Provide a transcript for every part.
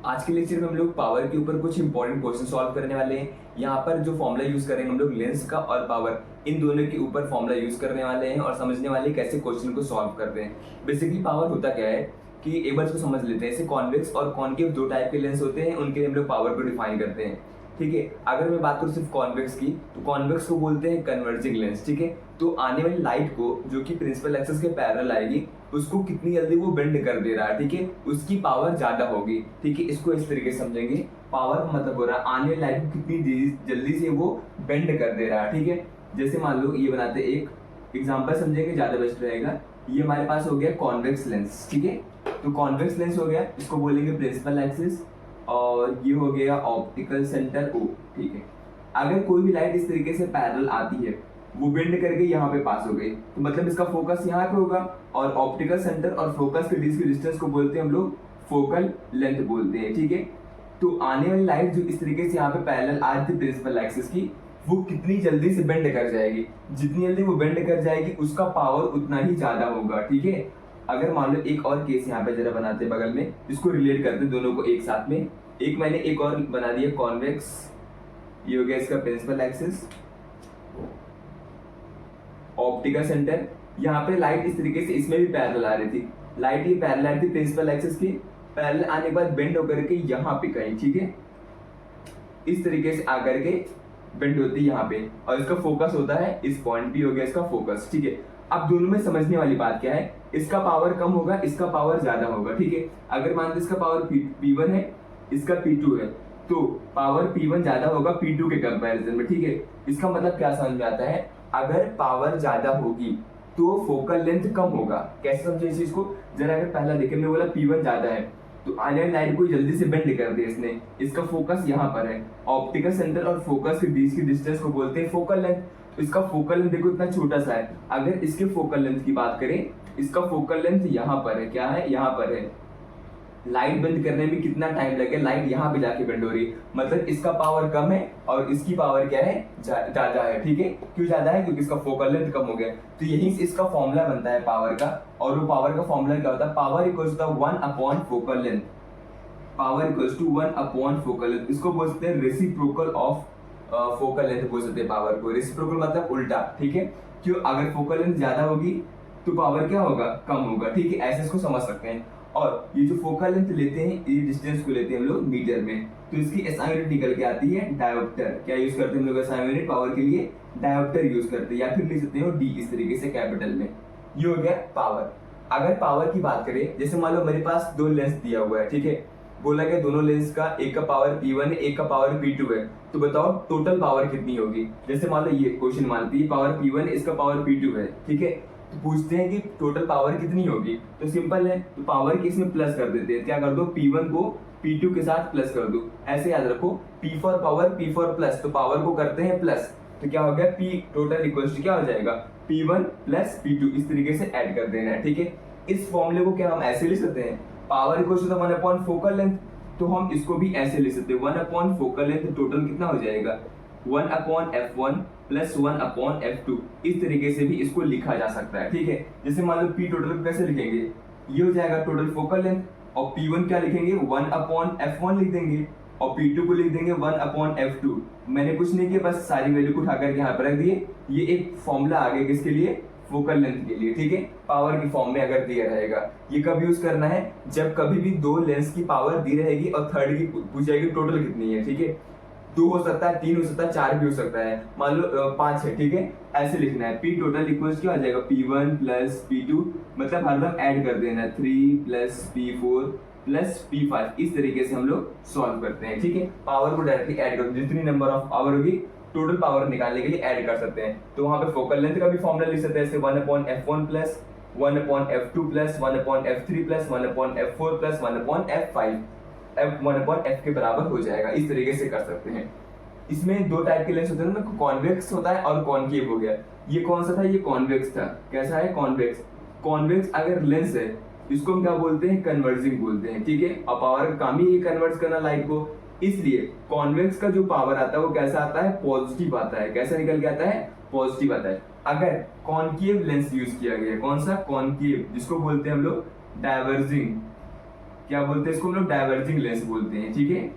आज के लेक्चर में हम लोग पावर के ऊपर कुछ इंपॉर्टेंट क्वेश्चन सॉल्व करने वाले हैं। यहाँ पर जो फॉर्मूला यूज करेंगे हम लोग लेंस का और पावर, इन दोनों के ऊपर फॉर्मूला यूज करने वाले हैं और समझने वाले हैं कैसे क्वेश्चन को सॉल्व करते हैं। बेसिकली पावर होता क्या है कि एक बार इसको समझ लेते हैं। जैसे कॉन्वेक्स और कॉनकेव दो टाइप के लेंस होते हैं, उनके लिए हम लोग पावर को डिफाइन करते हैं। ठीक है, अगर मैं बात करूँ सिर्फ कॉन्वेक्स की, तो कॉन्वेक्स को बोलते हैं कन्वर्जिंग लेंस। ठीक है, तो आने वाली लाइट को जो कि प्रिंसिपल एक्सिस के पैरेलल आएगी, उसको कितनी जल्दी वो बेंड कर दे रहा है, ठीक है, उसकी पावर ज्यादा होगी। ठीक है, इसको इस तरीके से समझेंगे। पावर मतलब हो रहा है आने वाली लाइट को कितनी जल्दी से वो बेंड कर दे रहा है। ठीक है, जैसे मान लो ये बनाते एक एग्जांपल समझेंगे, ज्यादा बेस्ट रहेगा। ये हमारे पास हो गया कॉन्वेक्स लेंस। ठीक है, तो कॉन्वेक्स लेंस हो गया, इसको बोलेंगे प्रिंसिपल एक्सिस, और ये हो गया ऑप्टिकल सेंटर O। ठीक है, अगर कोई भी लाइट इस तरीके से पैरेलल आती है, वो बेंड करके यहाँ पे पास हो गई, तो मतलब इसका फोकस यहाँ पे होगा, और ऑप्टिकल सेंटर और फोकस के बीच की डिस्टेंस को बोलते हैं हम लोग फोकल लेंथ बोलते हैं। ठीक है, तो आने वाली लाइट जो इस तरीके से यहाँ पे पैरेलल आ रही थी प्रिंसिपल एक्सिस की, वो कितनी जल्दी से बेंड कर जाएगी, जितनी जल्दी वो बेंड कर जाएगी उसका पावर उतना ही ज्यादा होगा। ठीक है, अगर मान लो एक और केस यहाँ पे जरा बनाते बगल में, इसको रिलेट करते दोनों को एक साथ में। एक मैंने एक और बना दिया कॉन्वेक्स, ये हो गया इसका प्रिंसिपल एक्सिस, ऑप्टिकल सेंटर। यहाँ पे लाइट इस तरीके से इसमें भी पैरेलल आ रही थी, लाइट ये पैरेलल आ रही थी प्रिंसिपल एक्सिस की, पैरेलल आने के बाद बेंड होकर के यहाँ पे कहीं, ठीक है, इस तरीके से आकर के बेंड होती है यहाँ पे, और इसका फोकस होता है इस पॉइंट भी हो गया इसका फोकस। ठीक है, अब दोनों में समझने वाली बात क्या है, इसका पावर कम होगा, इसका पावर ज्यादा होगा। ठीक है, अगर मान लो इसका पावर P1 है, इसका P2 है, तो पावर P1 ज्यादा होगा P2 के कंपैरिजन में। ठीक है, इसका मतलब क्या समझ में आता है, अगर पावर ज्यादा होगी तो फोकल लेंथ कम होगा। कैसे समझे इस चीज को, जरा अगर पहला देखे, मैंने बोला P1 ज्यादा है, तो आने वाली लाइट को जल्दी से बेंड कर दिया इसने, इसका फोकस यहाँ पर है, ऑप्टिकल सेंटर और फोकस के बीच की डिस्टेंस को बोलते हैं फोकल लेंथ। तो इसका फोकल लेंथ देखो इतना छोटा सा है, अगर इसके फोकल लेंथ की बात करें, इसका फोकल लेंथ यहाँ पर है, क्या है, यहाँ पर है। लाइट बंद करने में कितना टाइम लगे, लाइट यहाँ पे जाके बेंड हो रही है, मतलब इसका पावर कम है और इसकी पावर क्या है, ज्यादा है। ठीक है, क्यों ज्यादा है, क्योंकि इसका फोकल लेंथ कम हो गया। तो यही से इसका फॉर्मूला बनता है पावर का, और वो पावर का फॉर्मूला क्या होता है, power equals to 1 upon focal length. Power equals to 1 upon focal length, इसको बोलते हैं रेसिप्रोकल ऑफ फोकल लेंथ बोल सकते हैं पावर को। रेसिप्रोकल मतलब उल्टा। ठीक है, क्यों, अगर फोकल लेंथ ज्यादा होगी तो पावर क्या होगा, कम होगा। ठीक है, ऐसे इसको समझ सकते हैं। और ये जो फोकल लेंथ लेते हैं, ये डिस्टेंस को लेते हैं हम लोग मीटर में, तो इसकी एसआई यूनिट निकल के आती है डायोप्टर। क्या यूज करते हैं हम लोग एसआई यूनिट पावर के लिए, डायोप्टर यूज करते हैं, या फिर लिख सकते हो डी इस तरीके से कैपिटल में। ये हो गया पावर। अगर पावर की बात करें, जैसे मान लो मेरे पास दो लेंस दिया हुआ है, ठीक है, बोला गया दोनों लेंस का एक का पावर P1 है, एक का पावर P2 है, तो बताओ टोटल पावर कितनी होगी। जैसे मान लो ये क्वेश्चन मानती है पावर P1 है, इसका पावर P2 है, ठीक है, तो पूछते हैं कि टोटल पावर कितनी होगी, तो सिंपल है, तो पावर के इसमें प्लस कर देते हैं। क्या कर दो, P1 को P2 के साथ प्लस कर दो, ऐसे याद रखो, P for power, P for plus, तो पावर को करते हैं प्लस, तो क्या हो गया, P टोटल इक्वल्स टू क्या हो जाएगा, P1 प्लस P2, इस तरीके से ऐड कर देना है। ठीक है, इस फॉर्मूले को क्या हम ऐसे लिख सकते हैं, power equals to 1 upon focal length, तो हम इसको भी ऐसे लिख सकते हैं, 1 अपॉन फोकल लेंथ, टोटल कितना हो जाएगा, 1 upon F1 plus 1 upon F2, इस तरीके से भी इसको लिखा जा सकता है। ठीक है, जैसे मान लो P टोटल को कैसे लिखेंगे, ये हो जाएगा टोटल फोकल लेंथ, और P1 क्या लिखेंगे, 1 अपॉन F1 लिख देंगे, और P2 को लिख देंगे 1 अपॉन F2। मैंने कुछ नहीं किया, बस सारी वैल्यू को उठाकर यहाँ पर रख दिए। ये एक फॉर्मूला आ गया किसके लिए, फोकल लेंथ के लिए। ठीक है, पावर की फॉर्म में अगर दिया रहेगा, ये कब यूज करना है, जब कभी भी दो लेंस की पावर दी रहेगी और थर्ड की पूछ जाएगी टोटल कितनी है। ठीक है, 2 हो सकता है, 3 हो सकता है, 4 भी हो सकता है, मान लो 5 है। ठीक है, ऐसे लिखना है, P टोटल इक्वल्स क्या हो जाएगा, P1 प्लस P2, मतलब हरदम ऐड कर देना है, 3 प्लस P4 प्लस P5, इस तरीके से हम लोग सॉल्व करते हैं। ठीक है, पावर को डायरेक्टली ऐड करो, जितनी नंबर ऑफ पावर होगी टोटल पावर निकालने के लिए ऐड कर सकते हैं। तो वहां पे फोकल लेंथ का भी फॉर्मूला लिख सकते हैं, जैसे 1 upon F1 plus 1 upon F2 plus 1 upon F3 plus 1 upon F4 plus 1 upon F5, F1 upon F के बराबर हो जाएगा। इस तरीके से कर सकते हैं। इसमें दो टाइप के लेंस होते हैं ना, कॉन्वेक्स होता है और कॉनकेव हो गया। ये कौन सा था, ये कॉन्वेक्स था। कैसा है, कॉन्वेक्स। कॉन्वेक्स अगर लेंस है, इसको हम क्या बोलते हैं, कन्वर्जिंग बोलते हैं। ठीक है, और पावर का काम ही कन्वर्ट करना लाइट को, इसलिए कॉन्वेक्स का जो पावर आता है वो कैसा आता है, पॉजिटिव आता है। कैसा निकल के आता है, पॉजिटिव आता है। अगर कॉनकेव लेंस यूज किया गया, कौन सा, कॉनकेव, जिसको बोलते हैं हम लोग डाइवर्जिंग क्या बोलते हैं इसको हम लोग, डाइवर्जिंग लेंस बोलते हैं, ठीक है।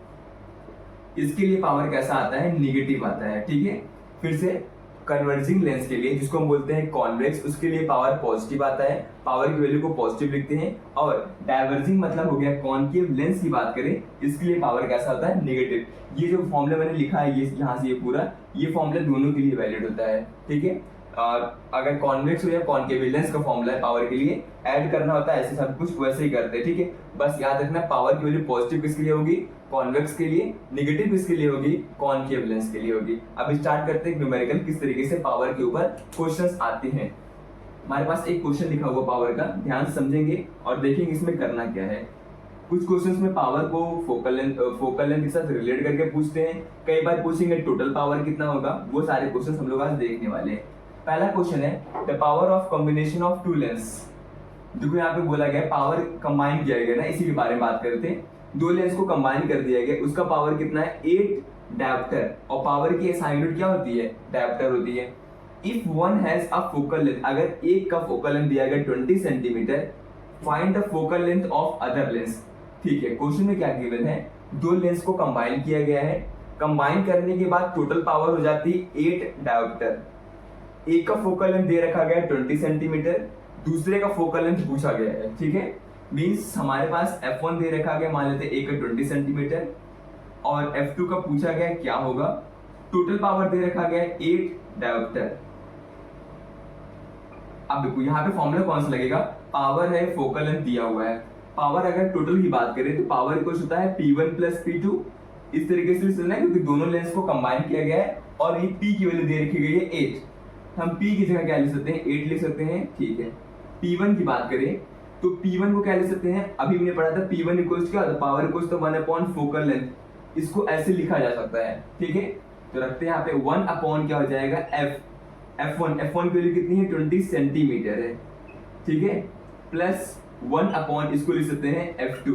इसके लिए पावर कैसा आता है, निगेटिव आता है, ठीक है। फिर से कन्वर्जिंग लेंस के लिए, जिसको हम बोलते हैं कॉन्वेक्स, उसके लिए पावर पॉजिटिव आता है, पावर की वैल्यू को पॉजिटिव लिखते हैं। और डाइवर्जिंग मतलब हो गया कॉनकेव लेंस की बात करें, इसके लिए पावर कैसा होता है, नेगेटिव। ये जो फॉर्मूला मैंने लिखा है ये यहाँ से ये पूरा, ये फॉर्मूला दोनों के लिए वैलिड होता है, ठीक है। और अगर कॉन्वेक्स हो या कॉनकेव, लेंस का फॉर्मूला है पावर के लिए, ऐड करना होता है, ऐसे सब कुछ वैसे ही करते हैं, ठीक है। बस याद रखना पावर की वैल्यू पॉजिटिव किसके लिए होगी, कॉन्वेक्स के लिए, नेगेटिव किसके लिए होगी, कॉनकेव लेंस के लिए होगी। अब स्टार्ट करते हैं न्यूमेरिकल, किस तरीके से पावर के ऊपर क्वेश्चंस आते हैं। हमारे पास एक क्वेश्चन लिखा हुआ पावर का, ध्यान से समझेंगे और देखेंगे इसमें करना क्या है। कुछ क्वेश्चंस में पावर को फोकल लेंथ के साथ रिलेट करके पूछते हैं, कई बार पूछेंगे टोटल पावर कितना होगा, वो सारे क्वेश्चंस हम लोग आज देखने वाले हैं। पहला क्वेश्चन है the power of combination of two lens. देखो यहाँ पे बोला गया पावर कंबाइन किया गया ना, इसी के बारे में बात करते हैं। दो लेंस को कंबाइन कर दिया गया, उसका पावर कितना है, 8 डायोप्टर। और पावर की SI यूनिट क्या होती है, डायोप्टर होती है। If one has a focal length, अगर एक का फोकल लेंथ दिया गया 20 centimetre, find the focal length of other lens. ठीक है, क्वेश्चन में क्या गिवन है, दो लेंस को कंबाइन किया गया है, कंबाइन करने के बाद टोटल पावर हो जाती है 8 डायोप्टर। एक का फोकल लेंथ दे रखा गया है 20 सेंटीमीटर, दूसरे का फोकल लेंथ पूछा गया है, ठीक है। मींस हमारे पास F1 दे रखा गया, मान लेते एक 20 सेंटीमीटर, और F2 का पूछा गया क्या होगा, टोटल पावर दे रखा गया है 8 डायोप्टर। अब देखो यहाँ पे फॉर्मूला कौन सा लगेगा, पावर है, फोकल लेंथ दिया हुआ है। पावर अगर टोटल की बात करें तो पावर इक्वल होता है P1 प्लस P2। इस तरीके से लिखना है क्योंकि दोनों लेंस को कंबाइन किया गया है और ये P की वैल्यू दे रखी गई है 8। हम P की जगह क्या लिख सकते हैं, 8 लिख सकते हैं, ठीक है। P1 की बात करें तो P1 को क्या लिख सकते हैं, अभी हमने पढ़ा था P1 इक्वल क्या होता है, पावर इक्वल तो 1 अपॉन फोकल लेंथ। इसको ऐसे लिखा जा सकता है, ठीक है। तो रखते हैं यहाँ पे 1 अपॉन क्या हो जाएगा F1 की वैल्यू कितनी है, 20 सेंटीमीटर है, ठीक है, प्लस 1 अपॉन इसको लिख सकते हैं F2।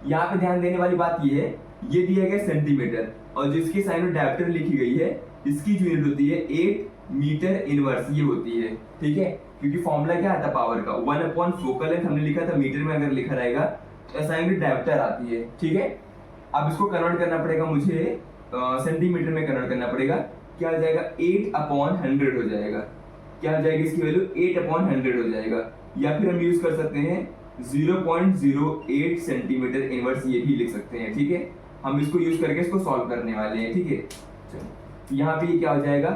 यहाँ पे ध्यान देने वाली बात ये है, ये दिया गया सेंटीमीटर और जिसकी साइन डायोप्टर लिखी गई है, इसकी जो यूनिट होती है 8 मीटर इनवर्स ये होती है, ठीक है। क्योंकि फॉर्मूला क्या आता है पावर का, 1 अपॉन फोकल लेंथ हमने लिखा था, मीटर में अगर लिखा रहेगा तो ऐसा यूनिट डायोप्टर आती है, ठीक है। अब इसको कन्वर्ट करना पड़ेगा मुझे, सेंटीमीटर में कन्वर्ट करना पड़ेगा। क्या हो जाएगा, 8 अपॉन 100 हो जाएगा। क्या हो जाएगी इसकी वैल्यू, 8 अपॉन 100 हो जाएगा। या फिर हम यूज कर सकते हैं 0.08 सेंटीमीटर इनवर्स, ये भी लिख सकते हैं, ठीक है। हम इसको यूज करके इसको सॉल्व करने वाले हैं, ठीक है। चलो यहाँ पे ये क्या हो जाएगा,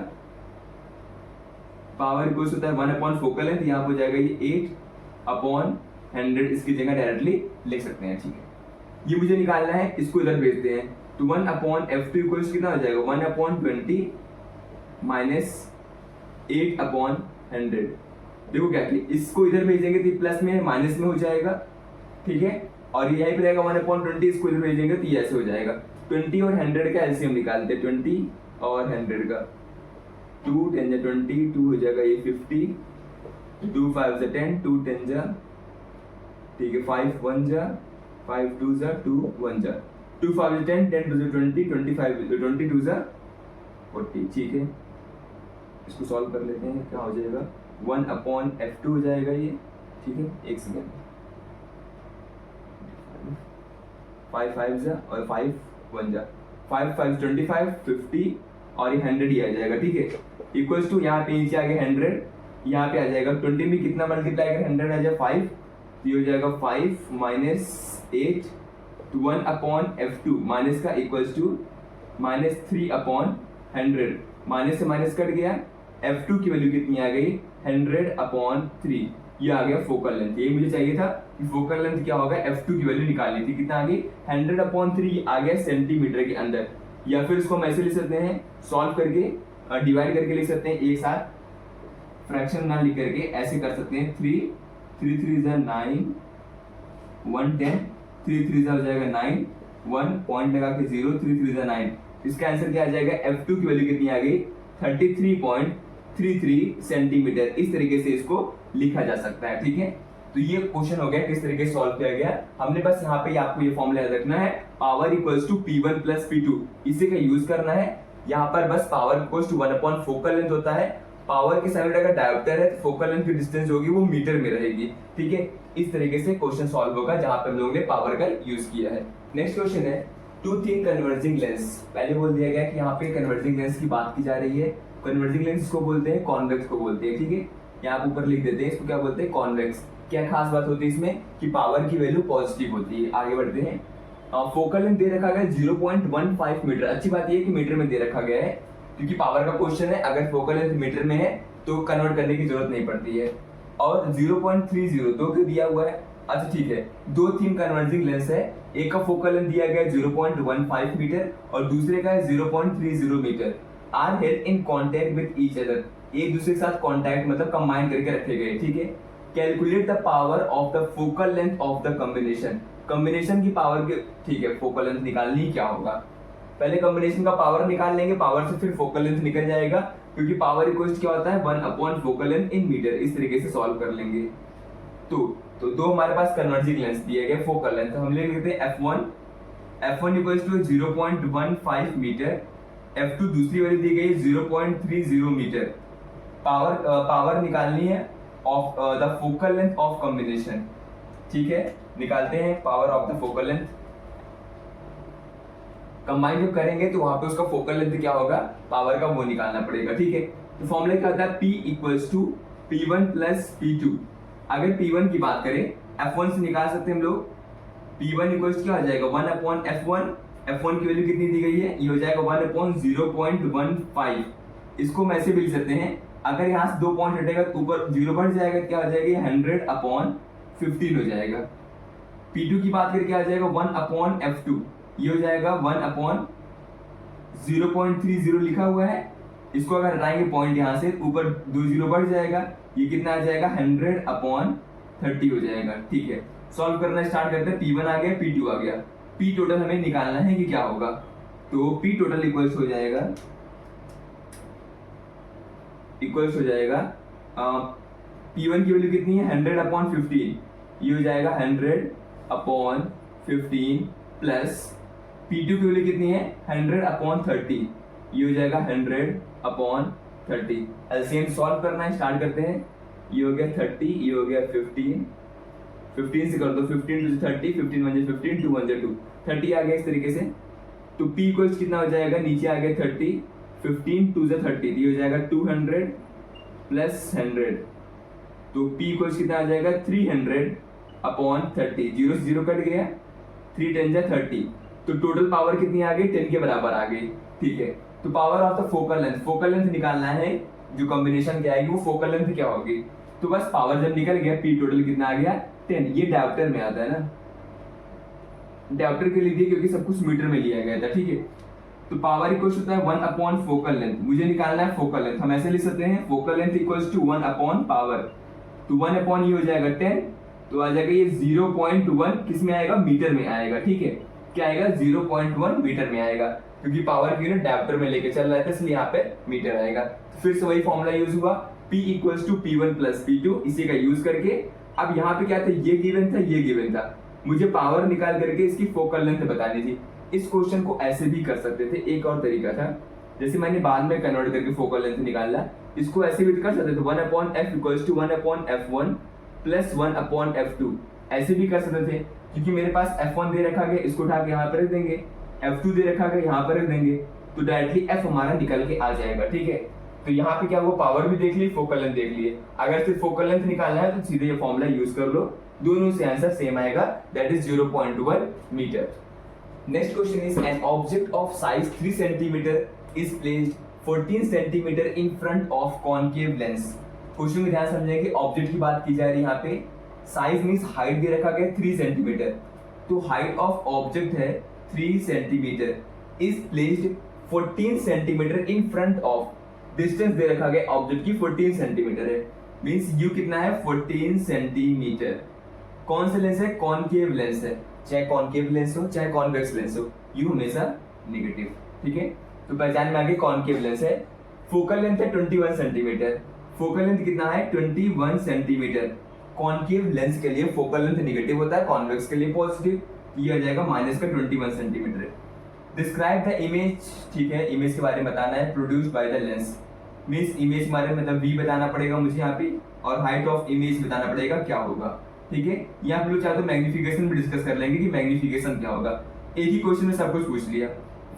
पावर इक्वल होता है 1 अपॉन फोकल लेंथ, यहाँ पे हो जाएगा ये 8 अपॉन 100, इसकी जगह डायरेक्टली लिख सकते हैं, ठीक है। ये मुझे निकालना है, इसको इधर भेजते हैं तो 1 अपॉन F2 इक्वल कितना हो जाएगा, 1 अपॉन 20 माइनस 8 अपॉन 100। देखो क्या कि इसको इधर भेजेंगे तो प्लस में माइनस में हो जाएगा, ठीक है। और ये यहीं पे रहेगा 1 अपॉन 20, इसको इधर भेजेंगे तो ये ऐसे हो जाएगा। 20 और 100 का एलसीएम निकालते हैं, 20 और 100 का, 2 10 जा 20, 2 हो जाएगा ये 50, 2 5 जा 10, 2 10 जा, ठीक है, 5 1 जा, 5 2 जा, 2 1 जा, 2 5 जा 10, 10 2 जा 20, 25 22 जा 40, ठीक है। इसको सॉल्व कर लेते हैं, क्या हो जाएगा, 1 अपॉन F2 हो जाएगा ये, ठीक है। एक सेकेंड, 5 5 जा और 5 1 जा, 5 5 25 50 और ये 100 ही आ जाएगा, ठीक है। इक्वल्स टू यहाँ पे नीचे आ गया 100, यहाँ पे आ जाएगा 20 में कितना मल्टीप्लाई कर 100 आ जाए 5, ये हो जाएगा 5 माइनस 8 तो 1 अपॉन F2 माइनस का equals to minus 3 upon 100, minus से माइनस कट गया, F2 की वैल्यू कितनी आ गई, 100 अपॉन 3, ये आ गया फोकल लेंथ। ये मुझे चाहिए था कि फोकल लेंथ क्या होगा, F2 की वैल्यू निकालनी थी, कितना आ गई 100 अपॉन 3 आ गया सेंटीमीटर के अंदर। या फिर इसको हम ऐसे लिख सकते हैं, सॉल्व करके डिवाइड करके लिख सकते हैं, एक साथ फ्रैक्शन ना लिख करके ऐसे कर सकते हैं, 3 3 3 जा 9, 1 10, 3 3 जा हो जाएगा 9, 1 पॉइंट लगा के 0, 3 3 जा 9। इसका आंसर क्या आ जाएगा, F2 की वैल्यू कितनी आ गई, 33.33 सेंटीमीटर। इस तरीके से इसको लिखा जा सकता है, ठीक है। तो ये क्वेश्चन हो गया किस तरीके से सॉल्व किया गया। हमने बस यहाँ पे आपको ये फॉर्मूला याद रखना है, power equals to P1 plus P2, इसी का यूज करना है। यहाँ पर बस power equals to 1 upon focal length होता है। पावर के साइड अगर डायोप्टर है तो फोकल लेंथ की डिस्टेंस होगी वो मीटर में रहेगी, ठीक है। इस तरीके से क्वेश्चन सॉल्व होगा जहां पे हम लोगों ने पावर का यूज किया है। नेक्स्ट क्वेश्चन है टू थिन कन्वर्जिंग लेंस। पहले बोल दिया गया कि यहाँ पे कन्वर्जिंग लेंस की बात की जा रही है। कन्वर्जिंग लेंस को बोलते हैं, कॉन्वेक्स को बोलते हैं, ठीक है। यहाँ पे ऊपर लिख देते हैं, इसको क्या बोलते हैं, कॉन्वेक्स। क्या खास बात होती है इसमें कि पावर की वैल्यू पॉजिटिव होती है। आगे बढ़ते हैं। फोकल लेंथ दे रखा गया 0.15 मीटर। अच्छी बात यह है कि मीटर में दे रखा गया है, क्योंकि पावर का क्वेश्चन है। अगर फोकल लेंथ मीटर में है तो कन्वर्ट करने की जरूरत नहीं पड़ती है। और 0.30 दो क्यों दिया हुआ है, अच्छा ठीक है, दो थिन कन्वर्जिंग लेंस है। एक का फोकल लेंथ दिया गया है 0.15 मीटर और दूसरे का है 0.30 metre. Are held in contact with each other, एक दूसरे के साथ कॉन्टैक्ट मतलब कंबाइन करके रखे गए, ठीक है। Calculate the power of the focal length of the combination. Combination की पावर के, ठीक है, फोकल लेंथ निकालनी क्या होगा, पहले कॉम्बिनेशन का पावर निकाल लेंगे, पावर से फिर फोकल लेंथ निकल जाएगा, क्योंकि पावर इक्वल क्या होता है 1 फोकल लेंथ इन मीटर। इस तरीके से सॉल्व कर लेंगे। तो दो हमारे पास कन्वर्जिंग लेंस दिए गए, फोकल लेंथ हम ले लेते हैं f1 equals to 0.15 metre, f2 दूसरी वाली दी गई 0.30 मीटर। पावर निकालनी है of the focal length of combination, ठीक है। निकालते हैं power of the focal length. Combine जब करेंगे तो वहां पे उसका फोकल लेंथ क्या होगा, पावर का वो निकालना पड़ेगा, ठीक है। तो फॉर्मूला क्या होता है, P equals to P1 plus P2। अगर P1 की बात करें F1 से निकाल सकते हैं हम लोग। P1 इक्वल्स क्या हो जाएगा 1/F1। F1 की वैल्यू कितनी दी गई है, ये हो जाएगा 1/0.15। इसको हम ऐसे भी लिख सकते हैं, अगर यहाँ से 2 पॉइंट हटेगा तो ऊपर 0 बढ़ जाएगा, क्या हो जाएगा 100/15 हो जाएगा। P2 की बात करके क्या हो जाएगा 1/F2, ये हो जाएगा 1/0.30 लिखा हुआ है। इसको अगर हटाएंगे पॉइंट यहाँ से, ऊपर 2 0 बढ़ जाएगा, ये कितना आ जाएगा 100/30 हो जाएगा, ठीक है। सॉल्व करना स्टार्ट करते हैं। P1 आ गया, P2 आ गया, P टोटल हमें निकालना है कि क्या होगा। तो P टोटल इक्वल्स हो जाएगा P1 की वैल्यू कितनी है 100/15, ये हो जाएगा 100/15 प्लस P2 की वैल्यू कितनी है 100/30, ये हो जाएगा 100/30। एलसीएम सॉल्व करना है, स्टार्ट करते हैं। ये हो गया 30, ये हो गया 15 से कर दो, 15 टू 30, 15 1 15, 2 1 2, 30 आ गया इस तरीके से। तो P इक्वल्स कितना हो जाएगा, नीचे आ गया 30, 15 2 30, ये हो जाएगा 200 प्लस 100। तो P इक्वल्स कितना आ जाएगा 300/30, 0 से 0 कट गया, 3 10 30, तो टोटल पावर कितनी आ गई 10 के बराबर आ गई, ठीक है। तो power of the focal length निकालना है, जो कॉम्बिनेशन क्या आएगी वो फोकल लेंथ क्या होगी। तो बस पावर जब निकल गया, P टोटल कितना आ गया 10। ये डायोप्टर में आता है ना, डायोप्टर के लिए क्योंकि सब कुछ मीटर में लिया गया था, ठीक है। तो पावर इक्वल्स होता है 1 फोकल लेंथ, मुझे निकालना है फोकल लेंथ। हम ऐसे लिख सकते हैं focal length equals to 1 power, तो 1 ये हो जाएगा 10, तो आ जाएगा ये 0.1 किस में आएगा, मीटर में आएगा, ठीक है। क्या आएगा 0.1 मीटर में आएगा, क्योंकि पावर की यूनिट डायोप्टर में लेके चल रहा था, इसलिए यहाँ पे मीटर आएगा। तो फिर से वही फॉर्मूला यूज हुआ, P equals to P1 plus P2, इसी का यूज करके। अब यहाँ पे क्या था, ये गिवन था, ये गिवन था, मुझे पावर निकाल करके इसकी फोकल लेंथ बतानी थी। इस क्वेश्चन को ऐसे भी कर सकते थे, एक और तरीका था, जैसे मैंने बाद में कन्वर्ट करके फोकल लेंथ निकाला, इसको ऐसे भी कर सकते थे 1/F equals to 1/F1 plus 1/F2, ऐसे भी कर सकते थे। क्योंकि मेरे पास F1 दे रखा गया, इसको उठा के यहाँ पर रख देंगे, F2 दे रखा गया, यहाँ पर रख देंगे, तो डायरेक्टली F हमारा निकल के आ जाएगा, ठीक है। तो यहाँ पे क्या वो पावर भी देख ली, फोकल लेंथ देख लिए। अगर सिर्फ फोकल लेंथ निकालना है तो सीधे ये फॉर्मूला यूज कर लो, दोनों से आंसर सेम आएगा, that is 0.1 metre. Next question is an object of size 3 centimetre is placed 14 centimetre in front of concave lens. Question में ध्यान समझें कि ऑब्जेक्ट की बात की जा रही है, यहाँ पे साइज मींस हाइट दे रखा गया 3 सेंटीमीटर, तो हाइट ऑफ ऑब्जेक्ट है 3 centimetre is placed 14 centimetre in front of, distance दे रखा गया ऑब्जेक्ट की 14 सेंटीमीटर है, मींस यू कितना है 14 सेंटीमीटर। कौन सा लेंस है, कॉनकेव लेंस है, चाहे कॉनकेव लेंस हो चाहे कॉन्वेक्स लेंस हो, यू हमेशा नेगेटिव, ठीक है। तो पहचान में आगे कॉनकेव लेंस है। फोकल लेंथ है 21 सेंटीमीटर, फोकल लेंथ कितना है 21 सेंटीमीटर। कॉनकेव लेंस के लिए फोकल लेंथ नेगेटिव होता है, कॉन्वेक्स के लिए पॉजिटिव, ये आ जाएगा माइनस का 21 सेंटीमीटर। डिस्क्राइब द इमेज, ठीक है, इमेज के बारे में बताना है, produced by the lens, means image के बारे में मतलब V बताना पड़ेगा मुझे यहाँ पे, और हाइट ऑफ इमेज बताना पड़ेगा क्या होगा। ठीक है, यहाँ पे लोग चाहे तो मैग्निफिकेशन भी डिस्कस कर लेंगे कि मैग्निफिकेशन क्या होगा। एक ही क्वेश्चन में सब कुछ पूछ लिया,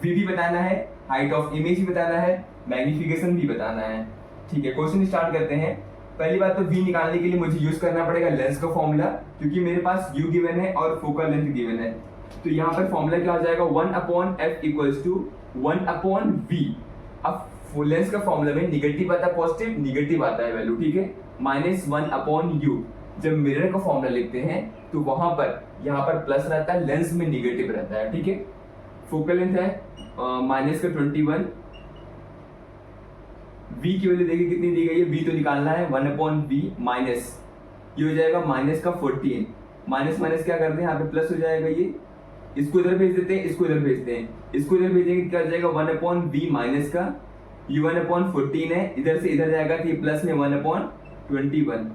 वी भी बताना है, हाइट ऑफ इमेज भी बताना है, मैग्निफिकेशन भी बताना है। ठीक है, क्वेश्चन स्टार्ट करते हैं। पहली बात तो v निकालने के लिए मुझे यूज करना पड़ेगा लेंस का फॉर्मूला, क्योंकि मेरे पास u गिवन है और फोकल लेंथ गिवन है। तो यहाँ पर फॉर्मूला क्या हो जाएगा, 1/f इक्वल्स टू 1/v। अब लेंस का फॉर्मूला में निगेटिव आता है पॉजिटिव, निगेटिव आता है वैल्यू, ठीक है, -1/u। जब मिरर का फॉर्मूला लिखते हैं तो वहां पर यहाँ पर प्लस रहता है, लेंस में निगेटिव रहता है। ठीक है, फोकल लेंथ है -21, v की वैल्यू देखिए कितनी दी गई है, v तो निकालना है 1/v माइनस, ये हो जाएगा -14, माइनस माइनस क्या करते हैं यहाँ पे प्लस हो जाएगा, ये इसको इधर भेज देते हैं, इसको इधर भेजते हैं, इसको इधर भेजेंगे क्या हो जाएगा 1/v माइनस का, ये 1/14 है, इधर से इधर जाएगा तो ये प्लस में 1/21।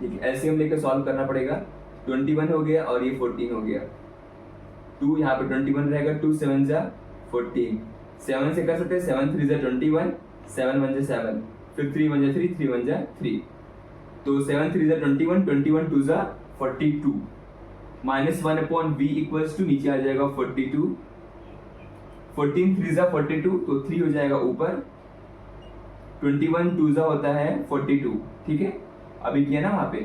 ठीक है, एलसीएम लेकर सॉल्व करना पड़ेगा। 21 हो गया और ये 14 हो गया, 2 यहाँ पे 21 रहेगा, 2 7 जा 14, 7 से कर सकते हैं, 7 3 जा 21, 7 1 जा 7, फिर 3 1 जा 3, 3 1 जा 3, तो 7 3 जा 21, 21 2 जा 42, -1/v इक्वल्स टू नीचे आ जाएगा 42, 14 3 जा 42, तो 3 हो जाएगा ऊपर, 21 2 जा होता है 42। ठीक है, अभी किया ना वहां पे,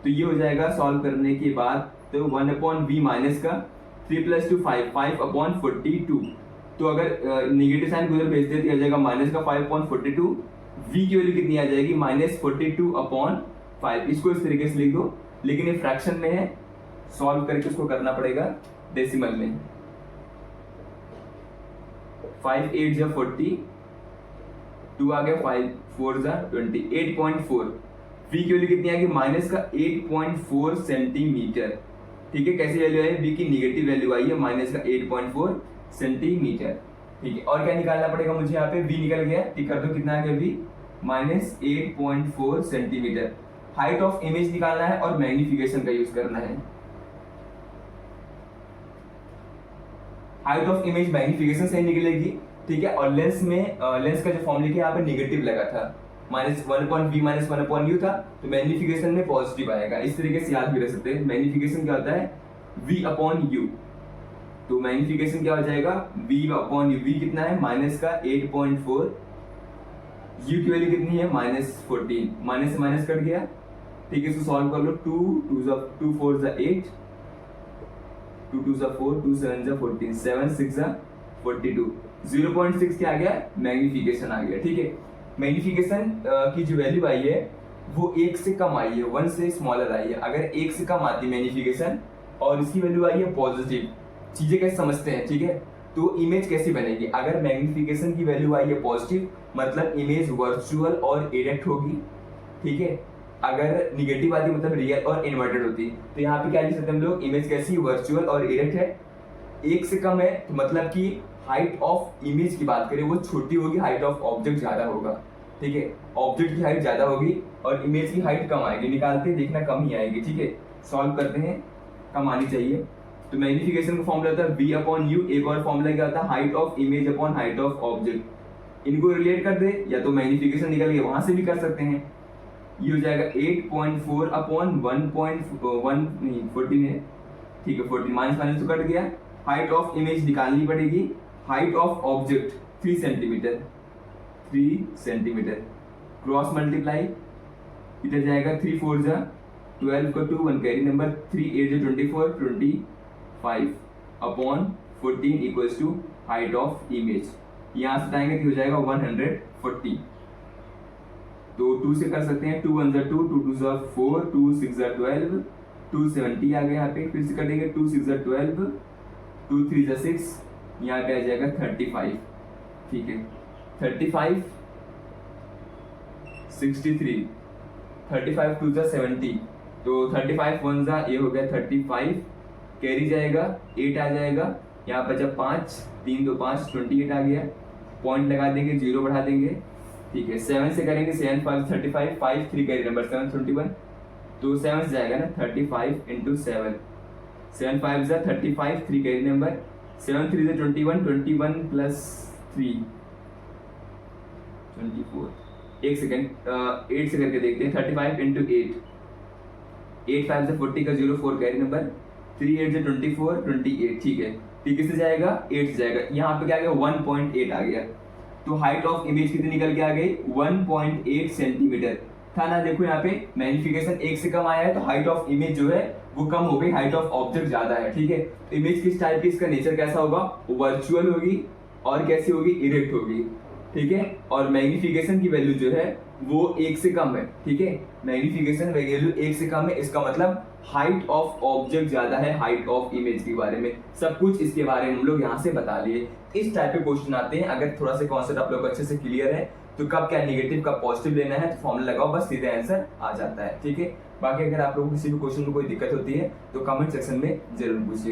तो ये हो जाएगा सॉल्व करने के बाद, तो 1/v माइनस का 3 + 2 5, 5/42। तो अगर निगेटिव साइन को उधर भेजते तो आ जाएगा माइनस का 5/42, v की वैल्यू कितनी आ जाएगी -42/5। इसको इस तरीके से लिख दो, लेकिन ये फ्रैक्शन में है, सॉल्व करके उसको करना पड़ेगा डेसिमल में। 5 8 जा 40, 2 आ गया, 5 4 जा 20, 8.4। v की वैल्यू कितनी आएगी माइनस का 8.4 सेंटीमीटर। ठीक है, कैसी वैल्यू आई, v की निगेटिव वैल्यू आई है माइनस का 8.4 सेंटीमीटर। ठीक है, और क्या निकालना पड़ेगा मुझे, यहाँ पे v निकल गया, टिक कर दो, कितना आ गया v -8.4 centimetre. Height of image निकालना है और मैग्निफिकेशन का यूज करना है। हाइट ऑफ इमेज मैग्निफिकेशन से निकलेगी। ठीक है, और लेंस में लेंस का जो फॉर्मूला है यहाँ पे निगेटिव लगा था, -1/v - 1/u था, तो मैग्निफिकेशन में पॉजिटिव आएगा। इस तरीके से याद भी रख सकते हैं। मैग्निफिकेशन क्या होता है, v/u, तो मैग्निफिकेशन क्या हो जाएगा v/u। v कितना है माइनस का 8.4, u की वैल्यू कितनी है -14, माइनस से माइनस कट गया। ठीक है, इसको सॉल्व कर लो, 2 4 जा 8, 2 2 जा 4, 2 7 जा 14, 7 6 जा 42, 0.6 क्या आ गया, मैग्निफिकेशन आ गया। ठीक है, मैग्निफिकेशन की जो वैल्यू आई है वो 1 से कम आई है, 1 से स्मॉलर आई है। अगर 1 से कम आती मैग्निफिकेशन और इसकी वैल्यू आई है पॉजिटिव, चीजें कैसे समझते हैं, ठीक है, तो इमेज कैसी बनेगी। अगर मैग्निफिकेशन की वैल्यू आई है पॉजिटिव, मतलब इमेज वर्चुअल और इरेक्ट होगी। ठीक है, अगर निगेटिव आती मतलब रियल और इन्वर्टेड होती। तो यहाँ पे क्या लिख सकते हैं हम लोग, इमेज कैसी वर्चुअल और इरेक्ट है। 1 से कम है तो मतलब कि हाइट ऑफ इमेज की बात करें वो छोटी होगी, हाइट ऑफ ऑब्जेक्ट ज्यादा होगा। ठीक है, ऑब्जेक्ट की हाइट ज्यादा होगी और इमेज की हाइट कम आएगी। निकालते हैं देखना कम ही आएगी। ठीक है, सॉल्व करते हैं, कम आनी चाहिए। तो मैग्निफिकेशन का फॉर्मूला होता है v/u। एक और फॉर्मूला क्या होता है, height of image upon height of object. इनको रिलेट कर दे या तो मैग्निफिकेशन निकल गया वहां से भी कर सकते हैं। ये हो जाएगा 8.4/1.1 नहीं 14 है। ठीक है, 14 माइनस माइनस तो कट गया। हाइट ऑफ इमेज निकालनी पड़ेगी, height of object 3 centimetre, 3 centimetre cross multiply, इधर जाएगा 3 4 जा 12 को 2 1 कैरी नंबर, 3 8 जा 24 25 upon 14 equals to height of image. यहाँ से आएंगे तो हो जाएगा 140। तो 2 से कर सकते हैं, 2 1 जा 2, 2 2 जा 4, 2 6 जा 12, 270 आ गया यहाँ पे। फिर से कटेंगे, 2 6 जा 12, 2 3 जा 6, यहाँ पे आ जाएगा 35। ठीक है, 35 63, 35 2 जा 70, तो 35 1 जा ये हो गया 35, कैरी जाएगा 8 आ जाएगा यहाँ पर। जब 5 3 2 5 28 आ गया, पॉइंट लगा देंगे, 0 बढ़ा देंगे। ठीक है, 7 से करेंगे, 7 5 35, 5 3 कैरी नंबर 7 21, तो 7 से जाएगा ना 35 × 7, 7 5 जा 35, 3 कैरी नंबर, 7 3 जा 21, 21 + 3 24। एक सेकेंड 8 से करके देखते हैं, 35 × 8, 8 5 से 40 का 04 कैरी नंबर, 3 8 से 24 28, ठीक है। तो किससे जाएगा, 8 से जाएगा। यहाँ पे क्या आ गया, 1.8 आ गया। तो हाइट ऑफ इमेज कितनी निकल के आ गई, 1.8 सेंटीमीटर था ना। देखो यहाँ पे मैग्निफिकेशन 1 से कम आया है, तो हाइट ऑफ इमेज जो है वो कम हो गई, हाइट ऑफ ऑब्जेक्ट ज्यादा है, ठीक है। तो इमेज किस टाइप की, इसका नेचर कैसा होगा, वर्चुअल होगी और कैसी होगी, इरेक्ट होगी, ठीक है। और मैग्निफिकेशन की वैल्यू जो है वो 1 से कम है, ठीक है। मैग्निफिकेशन वैल्यू 1 से कम है, इसका मतलब हाइट ऑफ ऑब्जेक्ट ज्यादा है हाइट ऑफ इमेज के बारे में। सब कुछ इसके बारे में हम लोग यहाँ से बता लिए। इस टाइप के क्वेश्चन आते हैं। अगर थोड़ा सा कॉन्सेप्ट आप लोग अच्छे से क्लियर है तो कब क्या नेगेटिव कब पॉजिटिव लेना है तो फॉर्मूला लगाओ, बस सीधे आंसर आ जाता है, ठीक है। बाकी अगर आप लोगों को किसी भी क्वेश्चन में कोई दिक्कत होती है तो कमेंट सेक्शन में जरूर पूछिए।